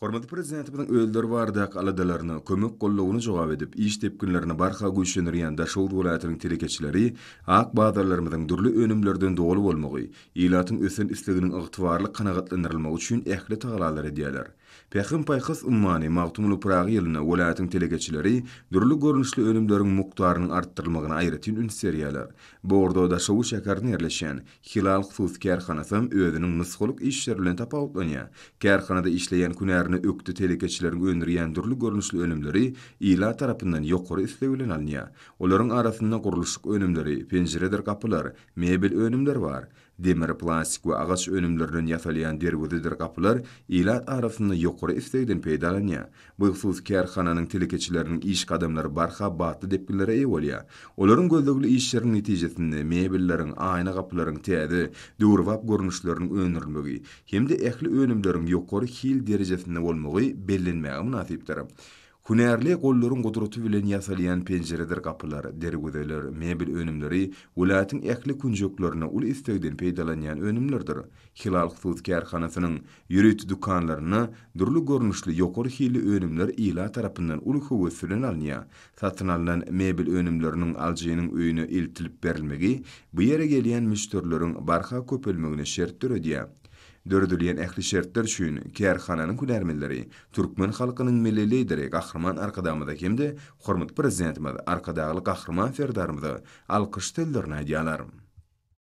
Hormatly prezidentimizin öldür bardak aladalaryna kömek gollawyny jogap edip, iş tepkinlerini barha güýçlendirýän Daşowut welaýatynyň telekeçileri ak bazarlarymyzyň durly önümlerden dogly bolmagy, ilatyň ösen isleginiň ygtybarly kanagatlandyrylmagy üçin ähli tagalalar edýärler. Pähim paýhys ummany magtumly Pragy ýylyna welaýatyň telekeçileri durly görnüşli önümleriň mukdarynyň artdyrylmagyna aýratyn ünsürýärler. Bu orada Daşowut şäherine ýerleşen Hilal Husus kärhanasy özüniň nysgalyk işleri bilen tapawutlanýar. Kärhanada işleýän günärini ökdi telekeçileriň öndürýän durly görnüşli önümleri ila tarapyndan ýokary isleg bilen alınýar. Olaryň arasynda gurulşyk önümleri, penjereder kapylar, mebel önümler bar. Demir, plastik we agaç önümlerinden ýasalýan derwedidir kapylar ila arasynda ýokary islegden peýdalanýar. Bu husus kärhananyň telekeçileriniň iş gadamlary barha batly depgilere eýe bolýar. Olaryň gözlegli işleriň netijesinde mebelleriň, aýna kapylaryň täze, döwrwap görnüşleriniň öndürilmegi hemde ähli önümleriň ýokary hil derejesinde bolmagy bellenmäge münasipdir. Hünärli gollaryň gudraty bilen ýasalýan penjereler kapylar, derwedeler, mebel önümleri welaýatyň ähli künjeklerine ul istegden peýdalanýan önümlerdir. Hilal Husus kärhanasynyň ýürüt dukanlaryna durly görnüşli ýokary hili önümler ila tarapyndan ul höwes bilen alınýar. Satyn alynan mebel önümleriniň aljynyň öýüne eltilip berilmegi bu ýere gelýän müşterileriň barha köpelmegine şert edýär. Dördülýän ähli şertler üçin kärhananyň hünärmenleri türkmen halkynyň milli lideri Gahrman Arkadamyda kimde hormat prezidentimiz Arkadagyly Gahrman Ferdarymyzy alkyş tellerine aýdýarlar.